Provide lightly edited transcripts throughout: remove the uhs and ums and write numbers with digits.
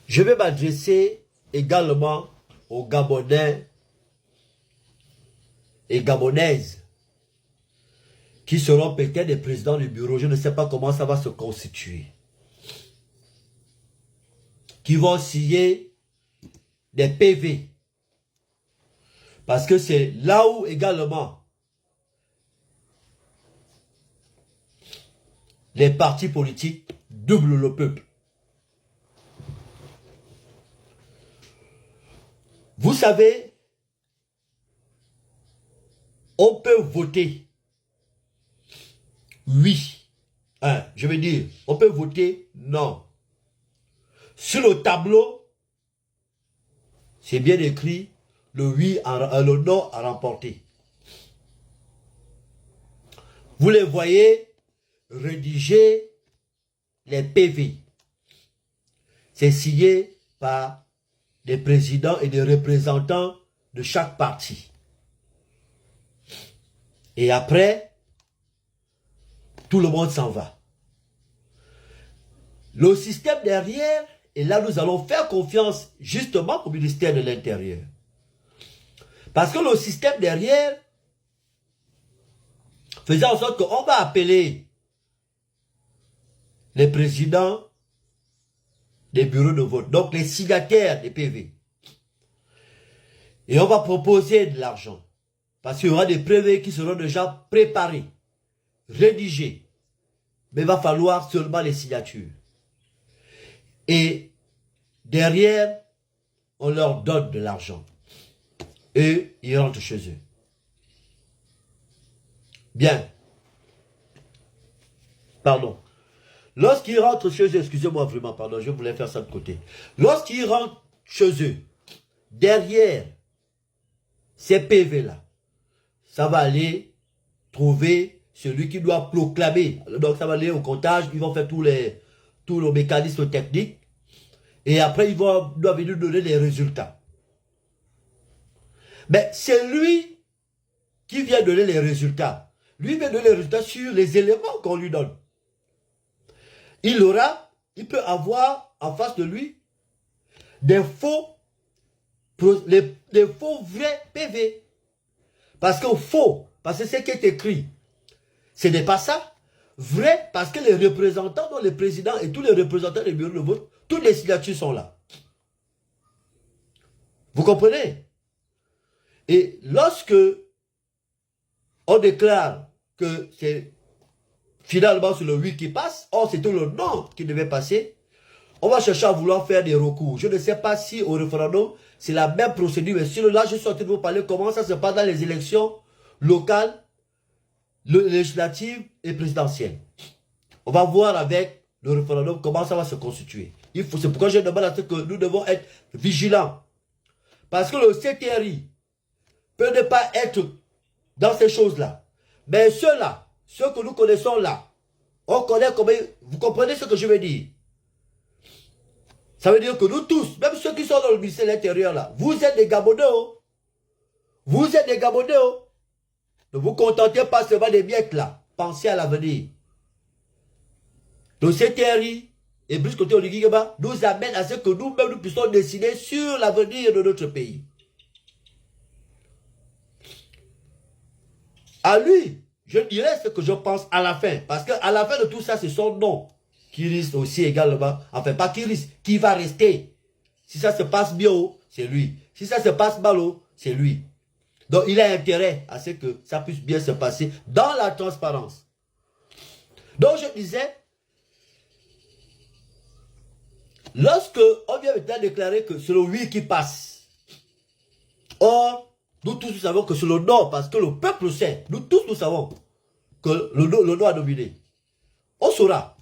Je vais m'adresser également aux Gabonais et Gabonaises qui seront peut-être des présidents du bureau. Je ne sais pas comment ça va se constituer. Qui vont signer des PV. Parce que c'est là où également les partis politiques doublent le peuple. Vous savez, on peut voter oui. Je veux dire, on peut voter non. Sur le tableau, c'est bien écrit, le oui, le non a remporté. Vous les voyez rédiger les PV. C'est signé par des présidents et des représentants de chaque parti. Et après, tout le monde s'en va. Le système derrière, et là nous allons faire confiance justement au ministère de l'Intérieur. Parce que le système derrière faisait en sorte qu'on va appeler les présidents des bureaux de vote, donc les signataires des PV. Et on va proposer de l'argent. Parce qu'il y aura des PV qui seront déjà préparés, rédigés. Mais il va falloir seulement les signatures. Et derrière, on leur donne de l'argent. Et ils rentrent chez eux. Bien. Pardon. Lorsqu'ils rentrent chez eux, excusez-moi vraiment, pardon, je voulais faire ça de côté. Lorsqu'ils rentrent chez eux, derrière ces PV-là, ça va aller trouver celui qui doit proclamer. Donc ça va aller au comptage, ils vont faire tous les mécanismes techniques. Et après, ils doivent venir donner les résultats. Mais c'est lui qui vient donner les résultats. Lui vient donner les résultats sur les éléments qu'on lui donne. Il peut avoir en face de lui des faux vrais PV. Parce que faux, parce que ce qui est écrit, ce n'est pas ça. Vrai, parce que les représentants, dont les présidents et tous les représentants des bureaux de vote, toutes les signatures sont là. Vous comprenez? Et lorsque on déclare que c'est finalement sur le oui qui passe, or c'était le non qui devait passer, on va chercher à vouloir faire des recours. Je ne sais pas si au référendum, c'est la même procédure, mais sur là, je suis en train de vous parler comment ça se passe dans les élections locales, législatives et présidentielles. On va voir avec le référendum comment ça va se constituer. C'est pourquoi je demande à ce que nous devons être vigilants. Parce que le CTRI peut ne pas être dans ces choses-là. Mais ceux-là, ceux que nous connaissons là, on connaît comment... Vous comprenez ce que je veux dire? Ça veut dire que nous tous, même ceux qui sont dans le ministère de l'Intérieur là, vous êtes des Gabonais. Oh. Vous êtes des Gabonais. Oh. Ne vous contentez pas seulement des miettes là. Pensez à l'avenir. Le CTRI et Brice Côté Oligigaba nous amène à ce que nous-mêmes nous puissions décider sur l'avenir de notre pays. À lui, je dirais ce que je pense à la fin. Parce qu'à la fin de tout ça, c'est son nom qui risque aussi également. Enfin, pas qui risque, qui va rester. Si ça se passe bien, c'est lui. Si ça se passe mal, c'est lui. Donc, il a intérêt à ce que ça puisse bien se passer dans la transparence. Donc, je disais, lorsque on vient maintenant déclarer que c'est le oui qui passe, or, nous tous nous savons que c'est le non, parce que le peuple sait, nous tous nous savons que le non a dominé. On saura.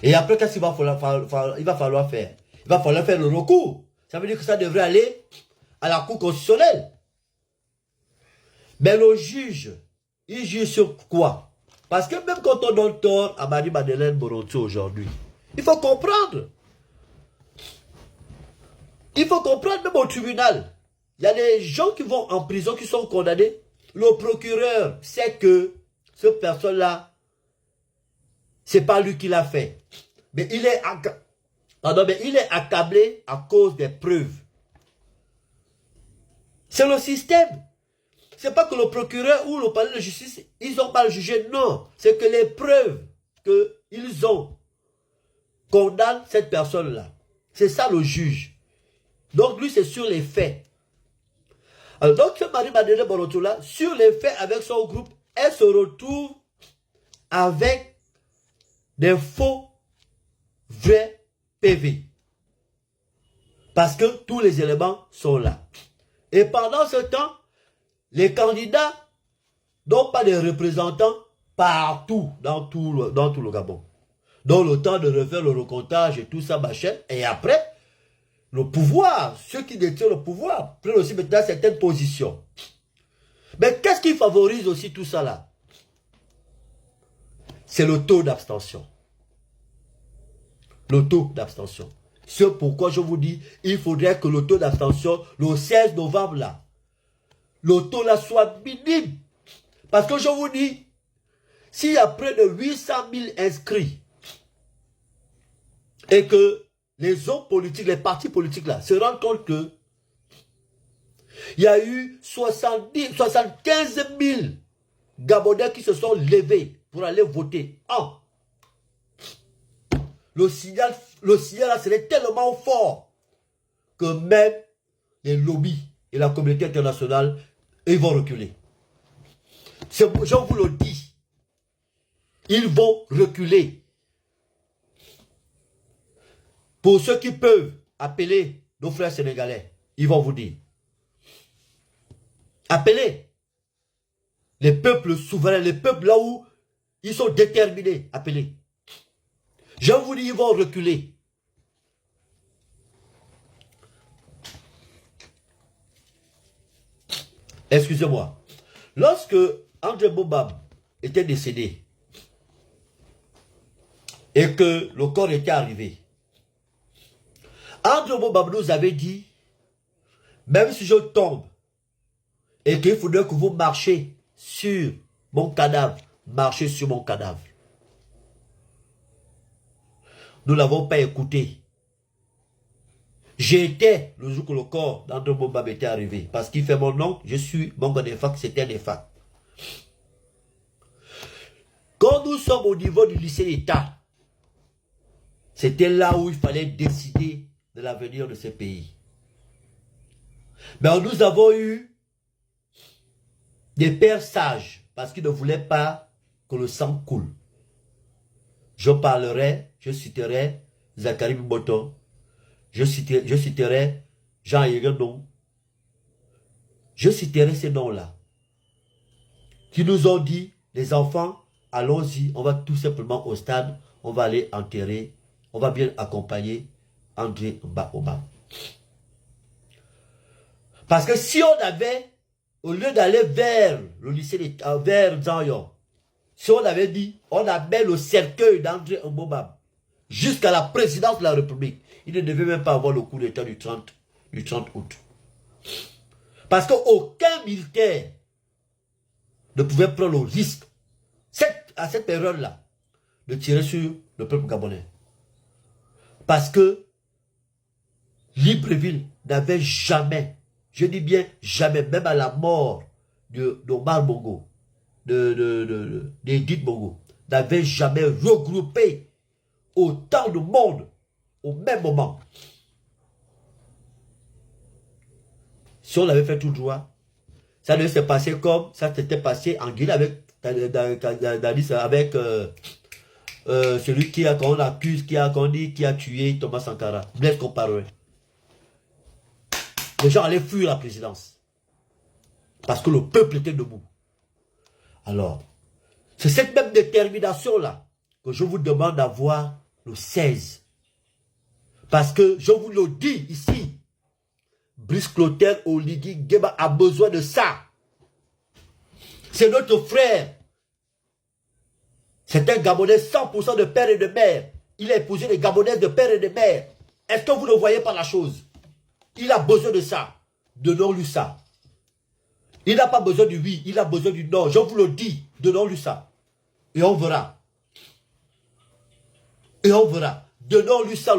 Et après, qu'est-ce qu'il va falloir faire? Il va falloir faire le recours. Ça veut dire que ça devrait aller à la Cour constitutionnelle. Mais le juge, il juge sur quoi? Parce que même quand on donne tort à Marie-Madeleine Moronto aujourd'hui, il faut comprendre. Il faut comprendre même au tribunal. Il y a des gens qui vont en prison, qui sont condamnés. Le procureur sait que cette personne-là, c'est pas lui qui l'a fait. Mais il est Pardon, mais il est accablé à cause des preuves. C'est le système. C'est pas que le procureur ou le palais de justice, ils ont mal jugé. Non. C'est que les preuves qu'ils ont condamnent cette personne-là. C'est ça le juge. Donc lui, c'est sur les faits. Alors, donc, ce Marie-Madeleine Borotoula, sur les faits avec son groupe, elle se retrouve avec des faux, vrais PV. Parce que tous les éléments sont là. Et pendant ce temps, les candidats n'ont pas de représentants partout dans tout le Gabon. Donc le temps de refaire le recomptage et tout ça, machin. Et après, le pouvoir, ceux qui détiennent le pouvoir, prennent aussi maintenant certaines positions. Mais qu'est-ce qui favorise aussi tout ça là? C'est le taux d'abstention. Le taux d'abstention. C'est pourquoi je vous dis, il faudrait que le taux d'abstention, le 16 novembre là, le taux là soit minime. Parce que je vous dis, s'il y a près de 800 000 inscrits, et que les hommes politiques, les partis politiques là, se rendent compte que il y a eu 75 000 Gabonais qui se sont levés pour aller voter. Le signal là serait tellement fort que même les lobbies et la communauté internationale, ils vont reculer. Je vous le dis. Ils vont reculer. Pour ceux qui peuvent appeler nos frères sénégalais, ils vont vous dire. Appelez les peuples souverains, les peuples là où ils sont déterminés. Appelez. Je vous dis, ils vont reculer. Excusez-moi. Lorsque André Bobam était décédé et que le corps était arrivé, André Bobam nous avait dit, même si je tombe et qu'il faudrait que vous marchiez sur mon cadavre, marchez sur mon cadavre. Nous ne l'avons pas écouté. J'étais le jour que le corps d'André Bobam était arrivé. Parce qu'il fait mon nom, je suis Mongo Defak, c'était Defak. Quand nous sommes au niveau du lycée d'État, c'était là où il fallait décider de l'avenir de ce pays. Mais nous avons eu des pères sages parce qu'ils ne voulaient pas que le sang coule. Je parlerai, je citerai Zachary Mboto, je citerai Jean Yegendon, je citerai ces noms-là qui nous ont dit, les enfants, allons-y, on va tout simplement au stade, on va aller enterrer, on va bien accompagner André Bobam. Parce que si on avait, au lieu d'aller vers le lycée, vers Zanyon, si on avait dit, on amène le cercueil d'André Bobam jusqu'à la présidence de la République, il ne devait même pas avoir le coup d'état du 30 août. Parce qu'aucun militaire ne pouvait prendre le risque, à cette période-là, de tirer sur le peuple gabonais. Parce que Libreville n'avait jamais, je dis bien jamais, même à la mort d'Omar Bongo, d'Edith Bongo, n'avait jamais regroupé autant de monde au même moment. Si on l'avait fait tout droit, ça devait se passer comme ça s'était passé en Guinée avec celui qu'on accuse, qu'on dit qui a tué Thomas Sankara, Blaise Compaoré. Les gens allaient fuir la présidence. Parce que le peuple était debout. Alors, c'est cette même détermination-là que je vous demande d'avoir le 16. Parce que je vous le dis ici, Brice Clotaire Oligui Nguema a besoin de ça. C'est notre frère. C'est un Gabonais 100% de père et de mère. Il a épousé des Gabonaises de père et de mère. Est-ce que vous ne voyez pas la chose? Il a besoin de ça. Donnons-lui ça. Il n'a pas besoin du oui, il a besoin du non. Je vous le dis, donnons-lui ça. Et on verra. Et on verra. Donnons-lui ça.